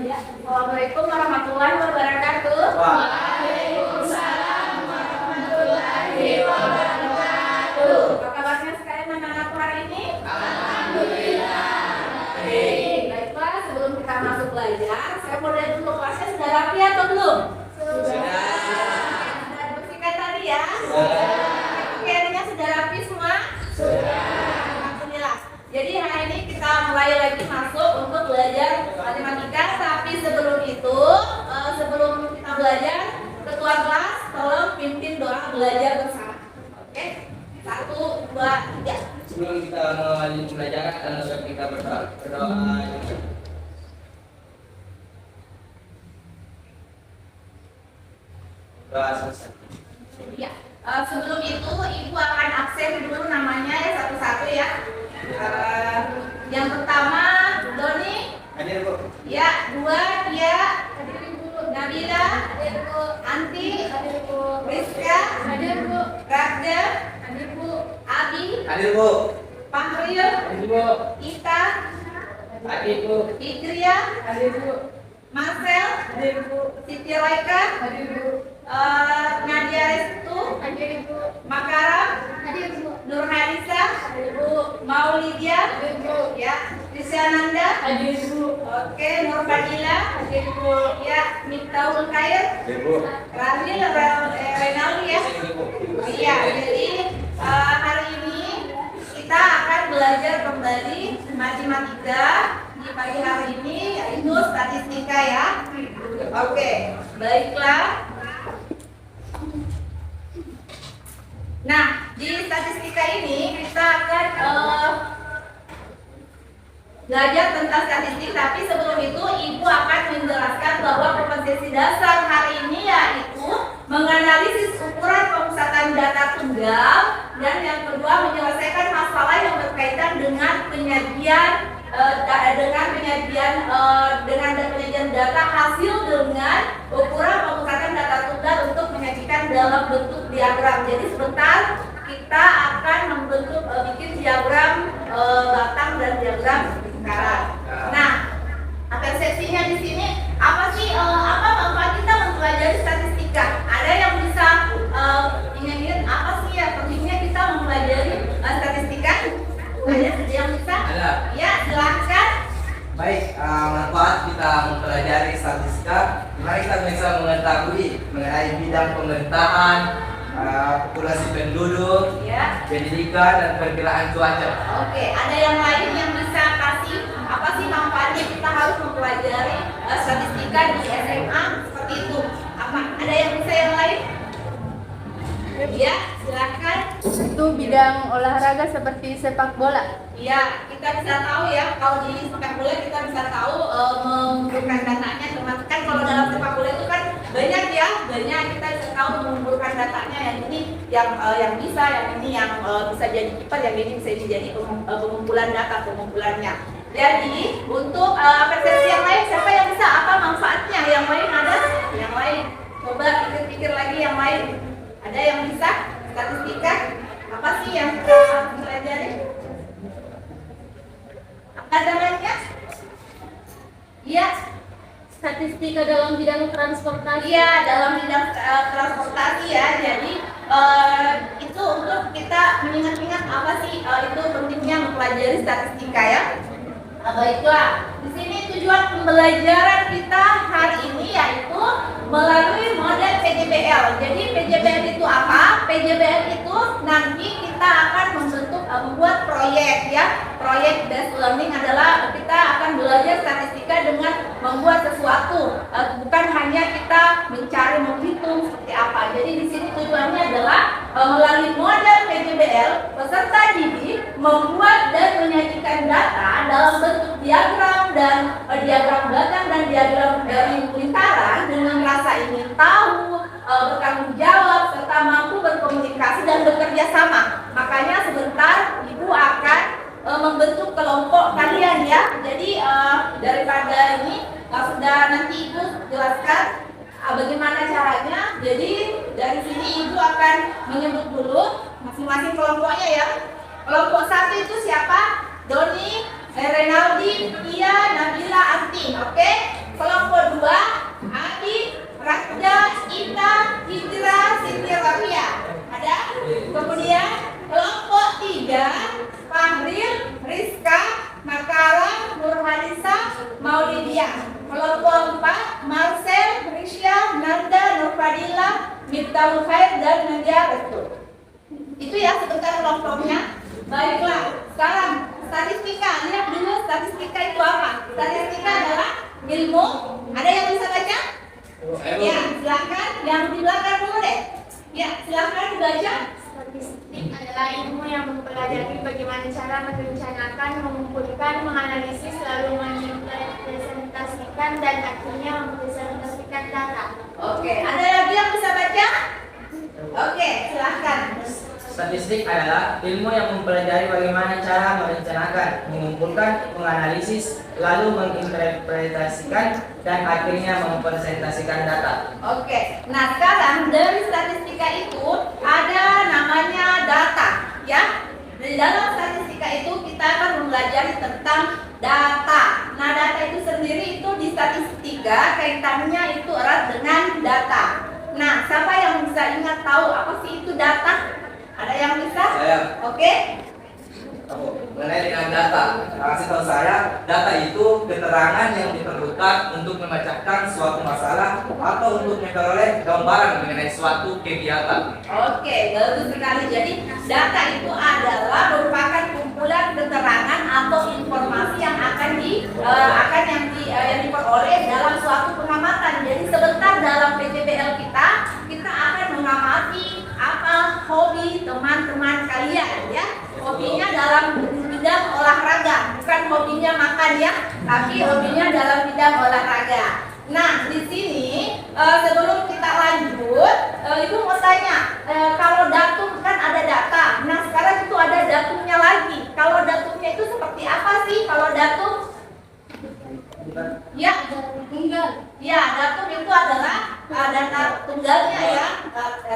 Ya, Assalamualaikum warahmatullahi wabarakatuh. Waalaikumsalam warahmatullahi wabarakatuh. Apa kabarnya sekalian anak-anakku hari ini? Alhamdulillah. Baik, baiklah, sebelum kita masuk belajar, saya mau lihat dulu kelasnya sudah rapi atau belum? Sudah. Sudah dibersihkan tadi ya? Pakaiannya sudah rapi semua? Sudah. Alhamdulillah. Jadi hari ini kita mulai lagi masuk untuk belajar matematika. Tapi sebelum itu, sebelum kita belajar, ketua kelas tolong pimpin doa belajar bersama. Oke? 1, 2, 3. Sebelum kita mulai pembelajaran, kita berdoa. Doa selesai. Ya. Sebelum itu ibu akan absen dulu namanya ya satu-satu ya. Yang pertama Doni. Hadir, Bu. Ya, 2 Tia. Hadir Ibu. Nabila. Hadir Bu. Anti. Hadir Bu. Rizka. Hadir Bu. Ragda. Hadir Bu. Abi. Hadir, Bu. Fahril. Hadir, Bu. Ita. Hadir, Bu. Idria. Hadir, Bu. Marcel. Hadir, Bu. Siti Laika. Hadir, Bu. Nadia Restu. Hadir, Bu. Makaram. Hadir, Bu. Nur Harisa. Hadir Bu. Maulidia. Hadir, Bu. Ya. Rizyananda. Hadir, Bu. Oke, Nur Fadila. Hadir Bu. Ya. Miftahul Khair. Hadir, Bu. Rahil Renaldi ya. Iya, jadi hari ini kita akan belajar kembali matematika di pagi hari ini, yaitu statistika ya. Oke, baiklah. Nah, di statistika ini kita akan belajar tentang statistik, tapi sebelum itu ibu akan menjelaskan bahwa kompetensi dasar hari ini yaitu menganalisis ukuran pemusatan data tunggal, dan yang kedua menyelesaikan masalah yang berkaitan dengan penyajian data hasil dengan ukuran pemusatan data tunggal untuk menyajikan dalam bentuk diagram. Jadi sebentar kita akan membentuk bikin diagram batang dan diagram lingkaran. Nah, persepsinya di sini apa sih? Apa manfaat kita mempelajari statistika? Ada yang bisa ingin apa sih ya pentingnya kita mempelajari statistika? Ada yang bisa? Ada. Ya, silahkan. Baik, manfaat kita mempelajari statistika. Mari kita bisa mengetahui mengenai bidang pemerintahan, populasi penduduk, Ya. pendidikan, dan perkiraan cuaca. Oke, ada yang lain yang bisa kasih apa sih manfaatnya kita harus mempelajari statistika di SMA seperti itu? Apa? Ada yang bisa yang lain? Ya, silakan. Itu bidang olahraga seperti sepak bola. Ya, kita bisa tahu ya kalau di sepak bola kita bisa tahu mengumpulkan datanya, termasuk kan kalau dalam sepak bola itu kan banyak kita bisa tahu mengumpulkan datanya, yang ini yang bisa, yang ini yang bisa jadi kiper, yang ini bisa jadi pengumpulan data pengumpulannya. Jadi untuk persepsi yang lain, siapa yang bisa? Apa manfaatnya? Yang lain ada? Yang lain? Coba pikir-pikir lagi yang lain. Ada yang bisa? Statistika? Apa sih yang kita harus pelajari? Ada lainnya? Iya. Statistika dalam bidang transportasi. Iya, dalam bidang transportasi ya. Jadi itu untuk kita mengingat-ingat apa sih itu pentingnya mempelajari statistika ya. Baiklah, di sini tujuan pembelajaran kita hari ini yaitu melalui model PJBL. Jadi PJBL itu apa? PJBL itu nanti kita akan membuat proyek ya. Proyek based learning adalah kita akan belajar statistika dengan membuat sesuatu, bukan hanya kita mencari menghitung seperti apa. Jadi di sini tujuannya adalah melalui model PJBL peserta didik membuat dan menyajikan data dalam bentuk diagram dan diagram batang dan diagram dari lingkaran dengan rasa ingin tahu, bertanggung jawab, serta mampu berkomunikasi dan bekerja sama. Makanya sebentar ibu akan membentuk kelompok kalian ya. Jadi daripada ini sudah nanti ibu jelaskan bagaimana caranya. Jadi dari sini ibu akan menyebut dulu masing-masing kelompoknya ya. Kelompok 1 itu siapa? Doni, Renaldi, Tia, Nabila, Anti. Oke. Kelompok Iya, kelompok 4, Marcel, Risha, Nanda, Nurfadila, Miftahul Khair, dan Nadia Restu. Itu ya sebentar kelompoknya. Baiklah, sekarang statistika. Lihat dulu statistika itu apa. Statistika adalah ilmu. Ada yang bisa baca? Ya, silakan. Yang di belakang dulu deh. Ya, silakan dibaca. Statistik adalah ilmu yang mempelajari bagaimana cara merencanakan, mengumpulkan, menganalisis, lalu merepresentasikan dan akhirnya mempresentasikan data. Oke, ada lagi yang bisa baca? Oke, silahkan. Statistik adalah ilmu yang mempelajari bagaimana cara merencanakan, mengumpulkan, menganalisis, lalu menginterpretasikan, dan akhirnya mempresentasikan data. Oke, nah sekarang dari statistika itu ada namanya data, ya. Di dalam statistika itu kita akan mempelajari tentang data. Nah, data itu sendiri itu di statistika kaitannya itu erat dengan data. Nah, siapa yang bisa ingat tahu apa sih itu data? Ada yang bisa? Saya. Oke. Mengenai dengan data, kasih tahu saya, data itu keterangan yang diperlukan untuk memecahkan suatu masalah atau untuk memperoleh gambaran mengenai suatu kegiatan. Oke, bagus sekali. Jadi data itu adalah merupakan kumpulan keterangan atau informasi yang yang diperoleh dalam suatu pengamatan. Jadi sebentar dalam PJBL kita akan mengamati apa hobi teman-teman kalian, ya. Hobinya dalam bidang olahraga, bukan hobinya makan, ya, tapi hobinya dalam bidang olahraga. Nah, di sini sebelum kita lanjut, Ibu mau tanya, kalau datum kan ada data. Nah, sekarang itu ada datumnya lagi. Kalau datumnya itu seperti apa sih? Kalau datum? Ya, tunggal. Ya, datum itu adalah data tunggalnya, ya,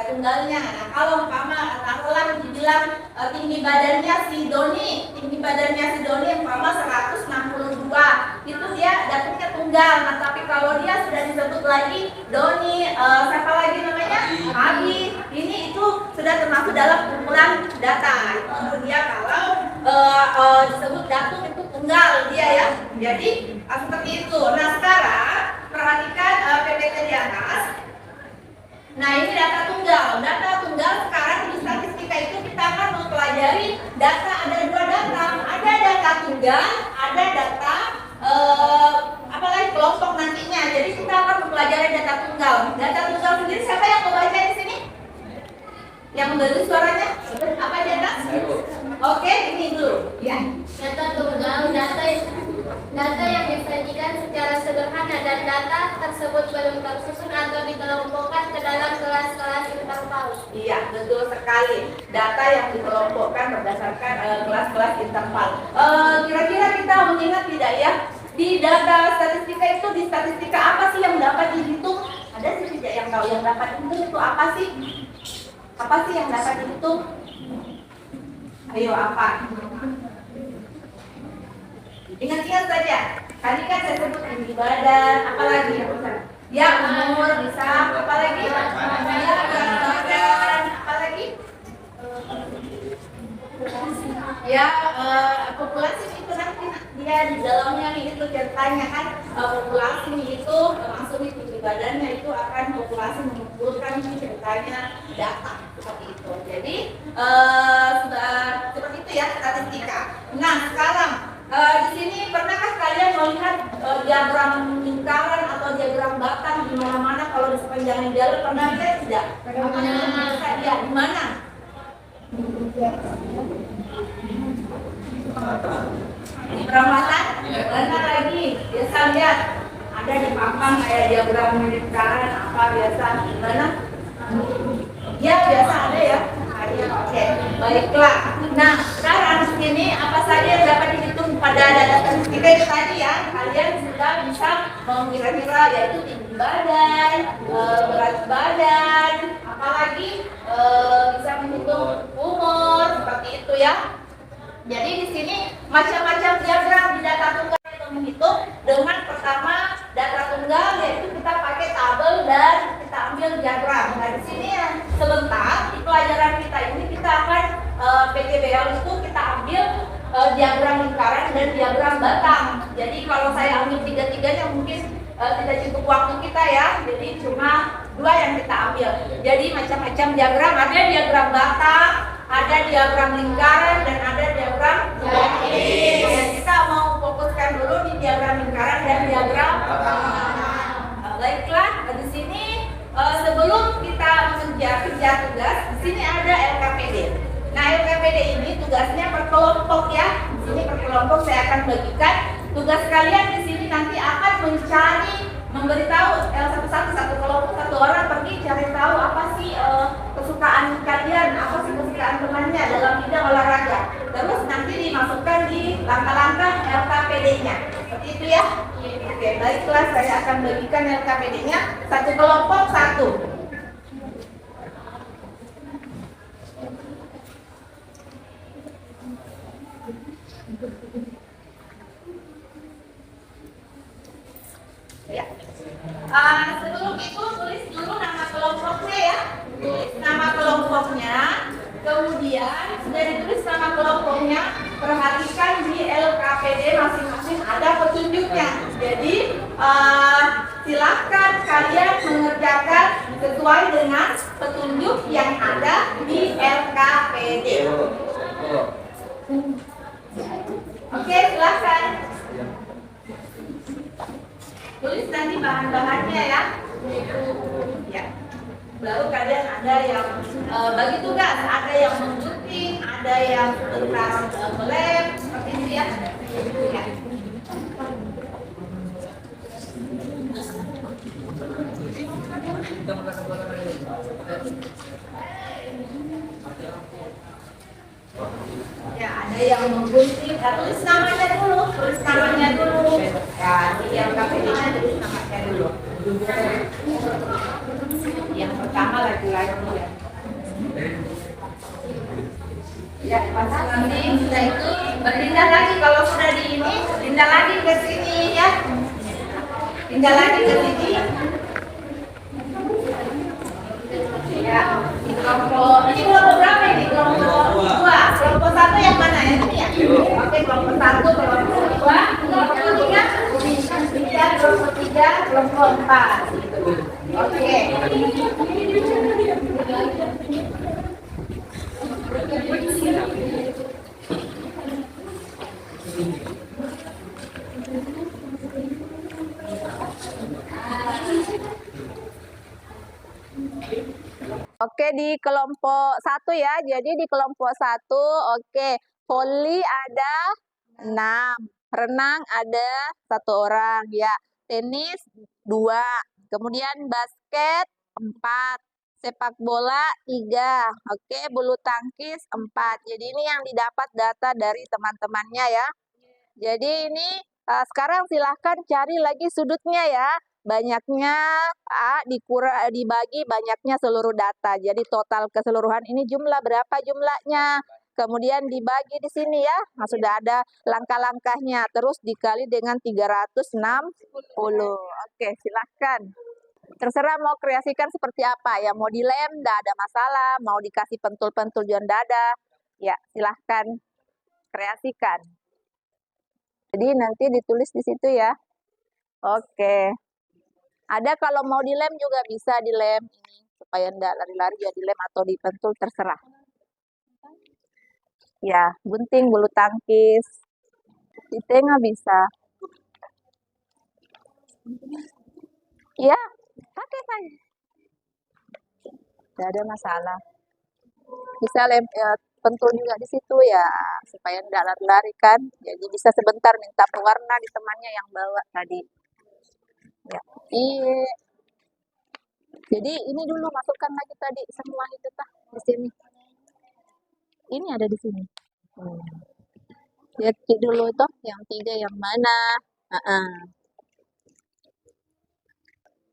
tunggalnya. Nah, kalau taruhlah dibilang tinggi badannya si Doni umpama 162, itu dia datumnya tunggal. Nah, tapi kalau dia sudah disebut lagi Doni, siapa lagi namanya? Abi. Ini itu sudah termasuk dalam kumpulan data. Itu dia kalau disebut datum itu tunggal dia, ya. Jadi seperti itu. Nah, sekarang perhatikan PPT di atas. Nah, ini data tunggal. Data tunggal sekarang di statistika itu kita akan mempelajari data. Ada dua data. Ada data tunggal, ada data apalagi kelompok nantinya. Jadi kita akan mempelajari data tunggal. Data tunggal sendiri siapa yang membaca di sini? Yang memberi suaranya? Apa di atas? Oke, ini dulu. Ya. Data tunggal, data yang disajikan secara sederhana dan data tersebut belum tersusun atau dikelompokkan ke dalam kelas-kelas interval. Iya, betul sekali. Data yang dikelompokkan berdasarkan kelas-kelas interval. Kira-kira kita mengingat tidak, ya? Di data statistika itu, di statistika apa sih yang dapat dihitung? Ada sih tidak yang tahu yang dapat dihitung itu apa sih? Apa sih yang dapat dihitung? Ayo, apa? Ingat-ingat saja. Tadi kan saya sebut tinggi badan, apalagi ya, umur bisa, apalagi ya, berat badan, apalagi ya, populasi itu nanti dia di dalamnya nih itu ceritanya kan, populasi itu masuk di tinggi badannya itu akan populasi mengumpulkan ceritanya data seperti itu. Jadi seperti itu ya statistika. Nah, sekarang di sini pernahkah kalian melihat diagram lingkaran atau diagram batang di mana-mana kalau di sepanjang jalan? Pernah lihat tidak? Ya, di mana? Di perempatan? Mana lagi? Biasa lihat ada di papan kayak diagram lingkaran apa biasa? Di mana? Ya, biasa ada, ya. Oke, baiklah. Nah, sekarang di sini apa saja yang dapat dihitung pada data statistika itu tadi, ya. Kalian sudah bisa mengira-kira, yaitu tinggi badan, berat badan, apalagi bisa menghitung umur, seperti itu, ya. Jadi di sini macam-macam diagram di data tunggal itu menghitung. Dengan pertama data tunggal, yaitu kita pakai tabel dan kita ambil diagram. Nah, di sini ya, sebentar di pelajaran kita ini kita akan PJBL itu kita ambil diagram lingkaran dan diagram batang. Jadi kalau saya ambil tiga-tiganya mungkin tidak cukup waktu kita ya. Jadi cuma 2 yang kita ambil. Jadi macam-macam diagram, ada diagram batang, ada diagram lingkaran, dan ada diagram jari. Dan kita mau fokuskan dulu di diagram lingkaran dan diagram batang. Baiklah, di sini sebelum kita kerja tugas, di sini ada LKPD. Nah, LKPD ini tugasnya per kelompok ya. Di sini per kelompok saya akan bagikan. Tugas kalian di sini nanti akan memberitahu satu kelompok, satu orang pergi cari tahu apa sih kesukaan kalian, apa sih kesukaan temannya dalam bidang olahraga. Terus nanti dimasukkan di langkah-langkah LKPD-nya. Seperti itu ya. Oke, baiklah, saya akan bagikan LKPD-nya. Satu kelompok satu. Ya. Sebelum itu tulis dulu nama kelompoknya ya. Tulis nama kelompoknya. Kemudian sudah ditulis nama kelompoknya, perhatikan di LKPD masing-masing ada petunjuknya. Jadi silakan kalian mengerjakan sesuai dengan petunjuk yang ada di LKPD. Oke, silakan. Tulis nanti bahan-bahannya ya. Ya. Baru kalian ada yang bagi tugas, ada yang menggunting, ada yang tentang melem, seperti itu ya. Ya. Ya, ada yang menggunting, tulis namanya dulu, tulis namanya dulu. Ya, di LKPD-nya tulis namanya dulu. Yang pertama laki-laki ya. Ya, nanti sudah itu berpindah lagi, kalau sudah di ini, pindah lagi ke sini ya. Pindah lagi ke sini. Ya, di kelompok ini kelompok berapa ini? Kelompok 2. Kelompok 1 yang mana ya? Ini ya. Oke, kelompok 1, kelompok 2, kelompok 3, kelompok 3, kelompok 4. Oke. Oke, di kelompok 1 ya. Jadi di kelompok 1, oke, voli ada 6, renang ada 1 orang ya, tenis 2, kemudian basket 4, sepak bola 3, oke, bulu tangkis 4. Jadi ini yang didapat data dari teman-temannya ya. Jadi ini sekarang silahkan cari lagi sudutnya ya. Banyaknya dibagi banyaknya seluruh data. Jadi total keseluruhan ini jumlah berapa jumlahnya. Kemudian dibagi di sini ya. Nah, sudah ada langkah-langkahnya. Terus dikali dengan 360. Oke, silahkan. Terserah mau kreasikan seperti apa ya. Mau dilem, tidak ada masalah. Mau dikasih pentul-pentul juga tidak ada. Ya, silahkan kreasikan. Jadi nanti ditulis di situ ya. Oke. Ada kalau mau dilem juga bisa dilem ini supaya enggak lari-lari ya, dilem atau dipentul terserah. Ya, gunting, bulu tangkis. Di tengah bisa. Ya, pakai saja. Tidak ada masalah. Bisa lem pentul juga di situ ya, supaya enggak lari-lari kan. Jadi bisa sebentar minta pewarna di temannya yang bawa tadi. Ya, iya. Jadi ini dulu masukkan lagi tadi semua itu di sini. Ini ada di sini. Lihat dulu toh yang 3 yang mana.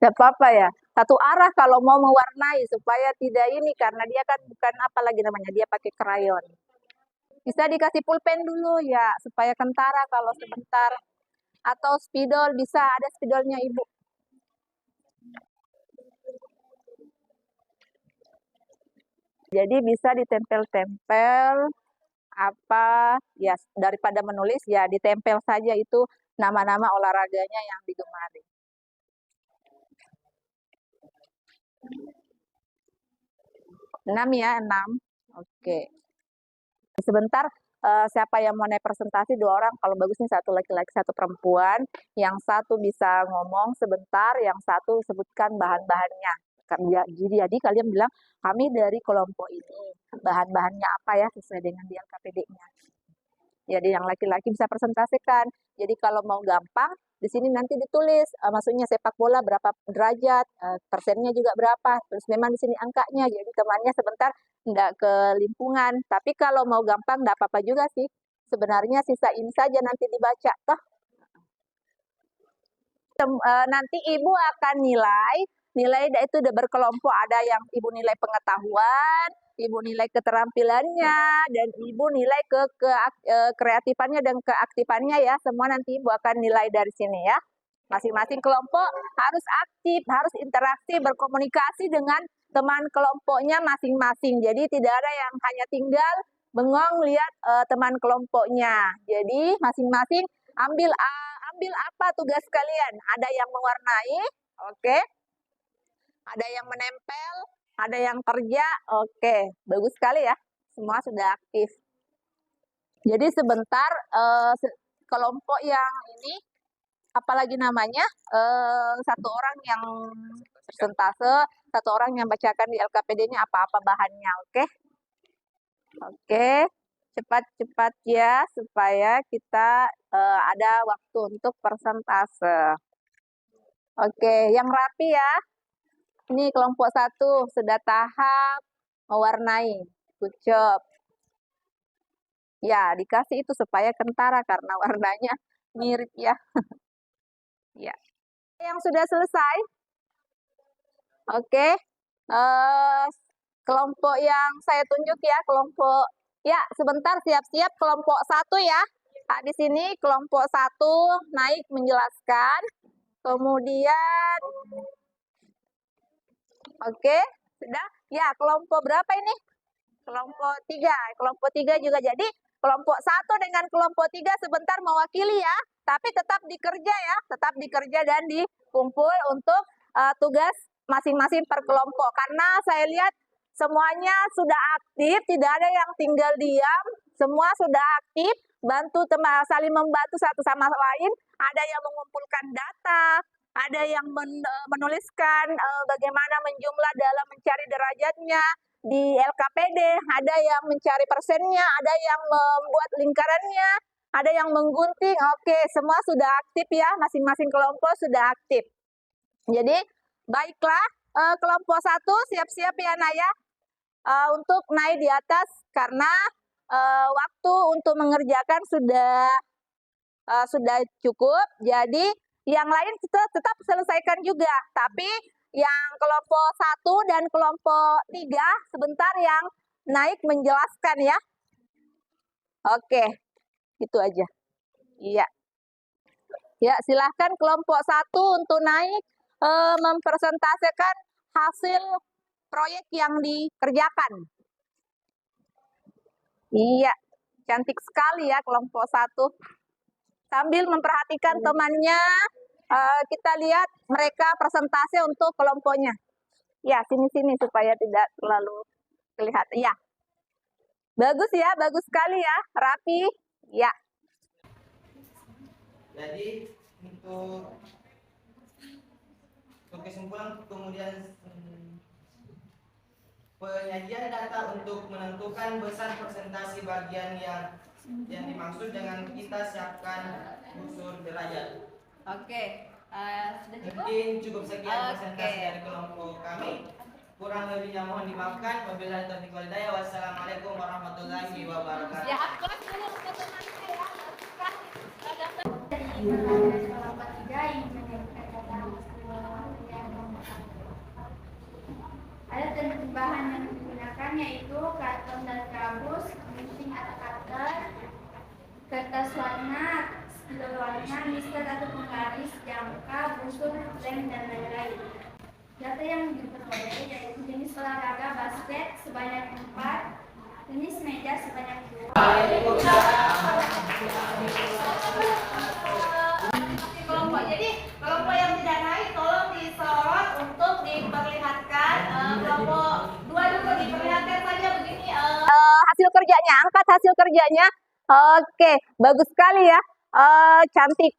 Gak apa-apa ya. Satu arah kalau mau mewarnai supaya tidak ini, karena dia kan bukan apa lagi namanya, dia pakai krayon. Bisa dikasih pulpen dulu ya supaya kentara kalau sebentar. Atau spidol bisa, ada spidolnya Ibu. Jadi bisa ditempel-tempel apa ya, daripada menulis ya ditempel saja itu nama-nama olahraganya yang digemari. Enam ya, 6. Oke. Sebentar, siapa yang mau naik presentasi? 2 orang, kalau bagus nih 1 laki-laki, 1 perempuan. Yang satu bisa ngomong sebentar, yang satu sebutkan bahan-bahannya. Jadi kalian bilang, kami dari kelompok ini. Bahan-bahannya apa ya, sesuai dengan di LKPD-nya. Jadi yang laki-laki bisa presentasikan. Jadi kalau mau gampang, di sini nanti ditulis, maksudnya sepak bola berapa derajat, persennya juga berapa, terus memang di sini angkanya, jadi temannya sebentar nggak kelimpungan. Tapi kalau mau gampang, nggak apa-apa juga sih. Sebenarnya sisa ini saja nanti dibaca, toh. Nanti ibu akan nilai itu udah berkelompok, ada yang ibu nilai pengetahuan, ibu nilai keterampilannya, dan ibu nilai kreatifannya dan keaktifannya ya. Semua nanti ibu akan nilai dari sini ya. Masing-masing kelompok harus aktif, harus interaksi, berkomunikasi dengan teman kelompoknya masing-masing. Jadi tidak ada yang hanya tinggal bengong lihat teman kelompoknya. Jadi masing-masing ambil apa tugas kalian. Ada yang mewarnai, oke. Ada yang menempel, ada yang kerja, oke. Bagus sekali ya, semua sudah aktif. Jadi sebentar, kelompok yang ini, apalagi namanya, 1 orang yang persentase, 1 orang yang bacakan di LKPD-nya apa-apa bahannya, oke? Oke, cepat-cepat ya, supaya kita ada waktu untuk persentase. Oke, yang rapi ya. Ini kelompok 1 sudah tahap mewarnai. Good job. Ya, dikasih itu supaya kentara karena warnanya mirip ya. Ya. Yang sudah selesai. Oke. Kelompok yang saya tunjuk ya, kelompok ya, sebentar siap-siap kelompok 1 ya. Nah, di sini kelompok 1 naik menjelaskan. Kemudian oke, sudah. Ya, kelompok berapa ini? Kelompok 3. Kelompok 3 juga jadi kelompok 1 dengan kelompok 3 sebentar mewakili ya. Tapi tetap dikerja ya, tetap dikerja dan dikumpul untuk tugas masing-masing per kelompok. Karena saya lihat semuanya sudah aktif, tidak ada yang tinggal diam. Semua sudah aktif, bantu teman, saling membantu satu sama lain. Ada yang mengumpulkan data, ada yang menuliskan bagaimana menjumlah dalam mencari derajatnya di LKPD, ada yang mencari persennya, ada yang membuat lingkarannya, ada yang menggunting. Oke, semua sudah aktif ya, masing-masing kelompok sudah aktif. Jadi, baiklah, kelompok 1 siap-siap ya Naya untuk naik di atas karena waktu untuk mengerjakan sudah cukup. Jadi, yang lain kita tetap selesaikan juga, tapi yang kelompok 1 dan kelompok 3 sebentar yang naik menjelaskan ya. Oke, itu aja. Iya. Ya, silahkan kelompok 1 untuk naik mempresentasikan hasil proyek yang dikerjakan. Iya, cantik sekali ya kelompok 1. Sambil memperhatikan temannya, kita lihat mereka presentasi untuk kelompoknya. Ya, sini-sini supaya tidak terlalu kelihatan. Ya, bagus ya, bagus sekali ya, rapi. Ya. Jadi untuk kesimpulan kemudian penyajian data untuk menentukan besar presentasi bagian yang dimaksud dengan kita siapkan unsur derajat. Oke, sudah cukup? Mungkin cukup sekian presentasi dari kelompok kami. Kurang lebihnya mohon dimaafkan. Wabillahi taufiq wal hidayah. Wassalamualaikum warahmatullahi wabarakatuh. Ya, kelas dulu untuk teman-teman ya. Kelompok 3 yang menyampaikan data yang ada tentu bahan yang digunakan yaitu karton dan gabus, gunting atau cutter, kertas warna, spidol warna, mister atau penggaris, jangka, busur, lem, dan lain-lain. Data yang diperoleh yaitu jenis olahraga basket sebanyak 4, jenis meja sebanyak 2. kerjanya, angkat hasil kerjanya. Oke, bagus sekali ya. Cantik.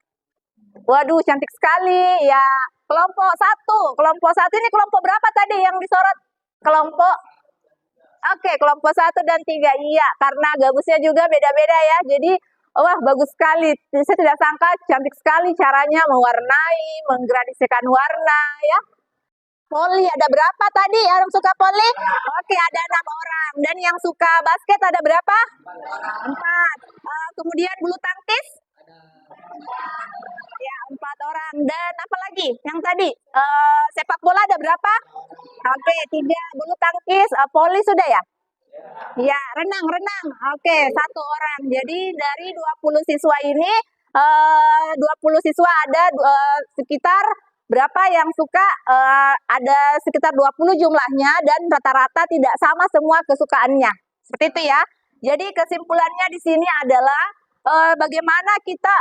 Waduh, cantik sekali ya. Kelompok satu ini kelompok berapa tadi yang disorot? Kelompok Oke, kelompok 1 dan 3. Iya, karena gabusnya juga beda-beda ya. Jadi, wah bagus sekali. Saya tidak sangka cantik sekali caranya mewarnai, menggradasikan warna ya. Poli ada berapa tadi yang suka poli? Oke, ada 6 orang. Dan yang suka basket ada berapa? 4. Kemudian bulu tangkis? Ya, 4 orang. Dan apa lagi? Yang tadi sepak bola ada berapa? Oke, 3. Bulu tangkis, poli sudah ya? Ya, renang. Oke, 1 orang. Jadi dari 20 siswa ini 20 siswa ada sekitar berapa yang suka, ada sekitar 20 jumlahnya dan rata-rata tidak sama semua kesukaannya. Seperti itu ya. Jadi kesimpulannya di sini adalah bagaimana kita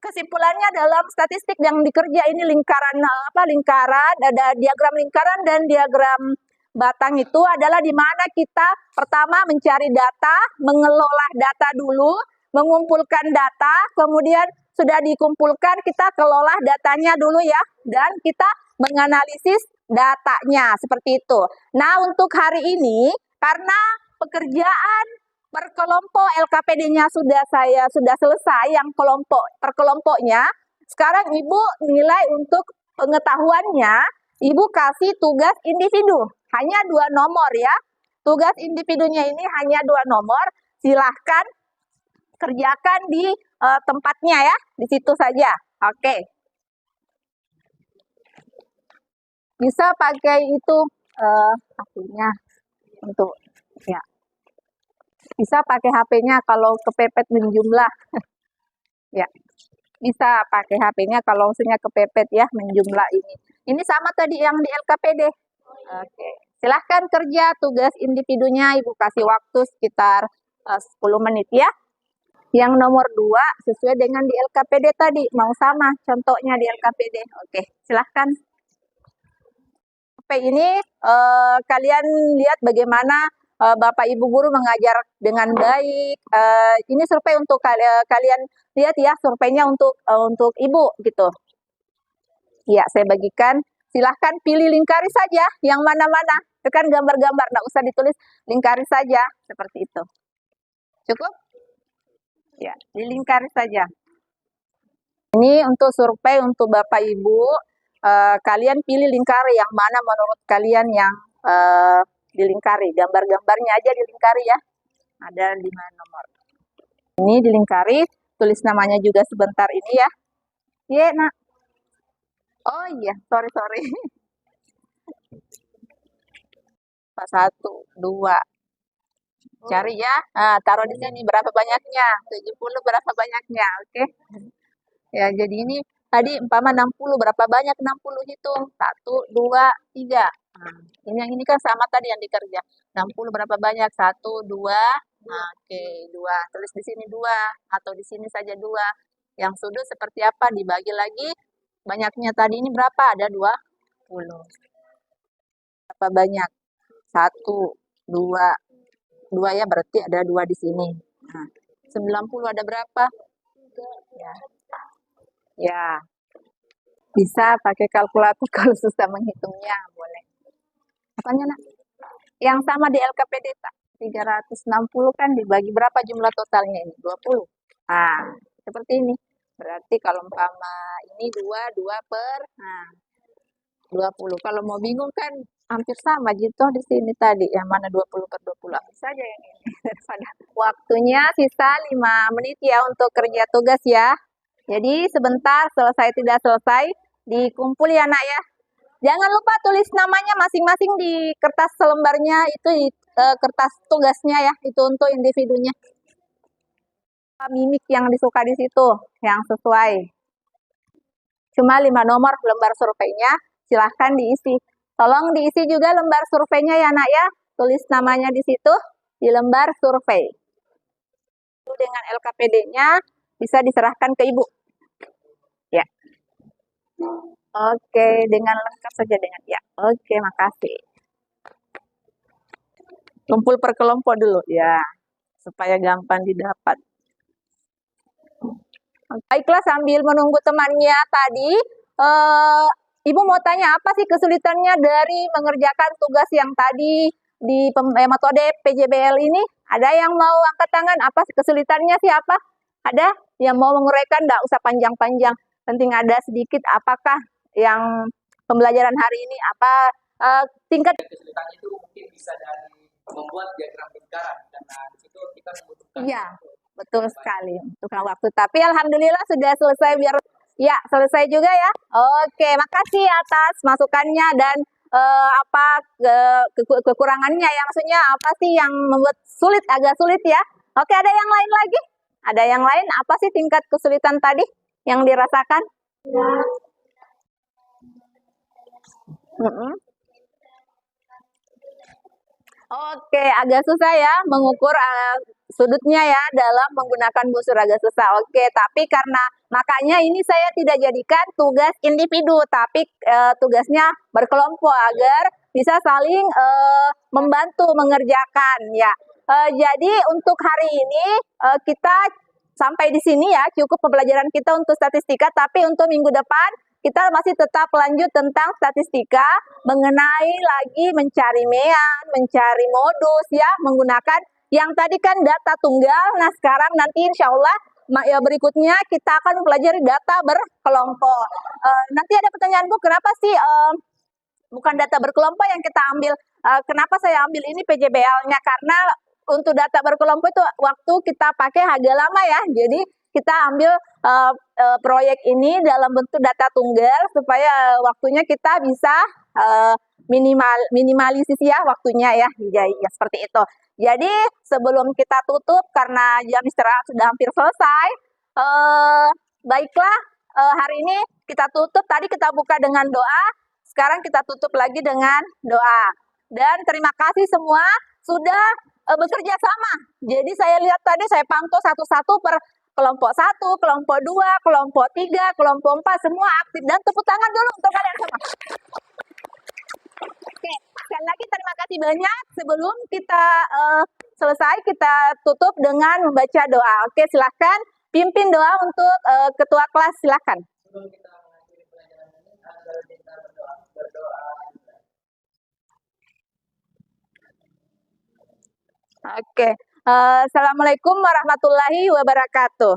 kesimpulannya dalam statistik yang dikerja ini lingkaran ada diagram lingkaran dan diagram batang itu adalah di mana kita pertama mencari data, mengelola data dulu, mengumpulkan data, kemudian sudah dikumpulkan kita kelola datanya dulu ya, dan kita menganalisis datanya seperti itu. Nah, untuk hari ini karena pekerjaan per kelompok LKPD-nya sudah selesai yang per kelompoknya. Sekarang Ibu nilai untuk pengetahuannya, Ibu kasih tugas individu. Hanya 2 nomor ya. Tugas individunya ini hanya 2 nomor. Silahkan kerjakan di tempatnya ya. Di situ saja. Oke. Bisa pakai itu HP-nya untuk ya. Bisa pakai HP-nya kalau kepepet menjumlah. Ya. Bisa pakai HP-nya kalau maksudnya kepepet ya menjumlah ini. Ini sama tadi yang di LKPD. Oke. Silahkan kerja tugas individunya. Ibu kasih waktu sekitar 10 menit ya. Yang nomor 2 sesuai dengan di LKPD tadi. Mau sama contohnya di LKPD. Oke. Silahkan. Sampai ini kalian lihat bagaimana Bapak Ibu guru mengajar dengan baik. Ini survei untuk kalian lihat ya, surveinya untuk Ibu gitu. Ya, saya bagikan. Silahkan pilih lingkari saja yang mana-mana. Itu kan gambar-gambar, nggak usah ditulis, lingkari saja seperti itu. Cukup? Ya, dilingkari saja. Ini untuk survei untuk Bapak Ibu. Kalian pilih lingkari yang mana menurut kalian yang dilingkari. Gambar-gambarnya aja dilingkari ya. Ada 5 nomor. Ini dilingkari, tulis namanya juga sebentar ini ya. Iya, Nak. Oh iya, sorry. 1, 2. Cari ya. Nah, taruh di sini berapa banyaknya? 70 berapa banyaknya? Oke. Ya, jadi ini tadi umpama 60 berapa banyak? 60 hitung. 1, 2, 3. Nah, ini kan sama tadi yang dikerja. 60 berapa banyak? 1, 2. Nah, oke, 2. Tulis di sini 2 atau di sini saja 2. Yang sudut seperti apa? Dibagi lagi. Banyaknya tadi ini berapa? Ada 20. Berapa banyak? 1, 2. 2 ya, berarti ada 2 di sini. Nah, 90 ada berapa? Ya. Ya. Bisa pakai kalkulator kalau susah menghitungnya, boleh. Apanya, Nak? Yang sama di LKPD, tak? 360 kan dibagi berapa jumlah totalnya ini? 20. Nah, seperti ini. Berarti kalau umpama ini 2 per 20. Kalau mau bingung kan hampir sama gitu di sini tadi. Yang mana 20 per 20. Ambil saja yang ini. Daripada waktunya sisa 5 menit ya untuk kerja tugas ya. Jadi sebentar, selesai tidak selesai, dikumpul ya Nak ya. Jangan lupa tulis namanya masing-masing di kertas selembarnya, itu di kertas tugasnya ya, itu untuk individunya. Mimik yang disuka di situ, yang sesuai. Cuma 5 nomor lembar surveinya, silahkan diisi. Tolong diisi juga lembar surveinya ya Nak ya, tulis namanya di situ, di lembar survei. Dengan LKPD-nya bisa diserahkan ke Ibu. Ya. Oke, dengan lengkap saja dengan ya. Oke, makasih. Kumpul per kelompok dulu ya. supaya gampang didapat. Baiklah, sambil menunggu temannya tadi, Ibu mau tanya apa sih kesulitannya dari mengerjakan tugas yang tadi di metode PJBL ini? Ada yang mau angkat tangan? Apa kesulitannya sih apa? Ada yang mau menguraikan? Nggak usah panjang-panjang. Penting ada sedikit apakah yang pembelajaran hari ini apa tingkat Kesulitan itu mungkin bisa dari membuat diagram lingkaran karena itu kita membutuhkan. Iya, betul sekali. Membutuhkan waktu. Tapi alhamdulillah sudah selesai biar ya selesai juga ya. Oke, makasih atas masukannya dan kekurangannya ya, maksudnya apa sih yang membuat sulit, agak sulit ya. Oke, ada yang lain lagi? Ada yang lain? Apa sih tingkat kesulitan tadi yang dirasakan? Oke, agak susah ya mengukur sudutnya ya dalam menggunakan busur, agak susah. Oke, tapi karena makanya ini saya tidak jadikan tugas individu, tapi tugasnya berkelompok agar bisa saling membantu mengerjakan ya. Jadi untuk hari ini kita sampai di sini ya, cukup pembelajaran kita untuk statistika, tapi untuk minggu depan kita masih tetap lanjut tentang statistika mengenai lagi mencari mean, mencari modus ya, menggunakan yang tadi kan data tunggal. Nah sekarang nanti insya Allah ya berikutnya kita akan mempelajari data berkelompok. Nanti ada pertanyaan Bu, kenapa sih bukan data berkelompok yang kita ambil? Kenapa saya ambil ini PJBL-nya? Karena untuk data berkelompok itu waktu kita pakai agak lama ya, jadi kita ambil proyek ini dalam bentuk data tunggal supaya waktunya kita bisa minimalisir ya waktunya ya. Ya seperti itu. Jadi sebelum kita tutup karena jam istirahat sudah hampir selesai, baiklah hari ini kita tutup. Tadi kita buka dengan doa, sekarang kita tutup lagi dengan doa. Dan terima kasih semua sudah bekerja sama. Jadi saya lihat tadi saya pantau satu-satu per kelompok 1, kelompok 2, kelompok 3, kelompok 4, semua aktif. Dan tepuk tangan dulu untuk kalian semua. Oke, sekali lagi terima kasih banyak. Sebelum kita selesai, kita tutup dengan membaca doa. Oke, silahkan pimpin doa untuk ketua kelas, silahkan. Sebelum kita mengakhiri pelajaran ini, adalah kita berdoa. Oke, Assalamualaikum warahmatullahi wabarakatuh.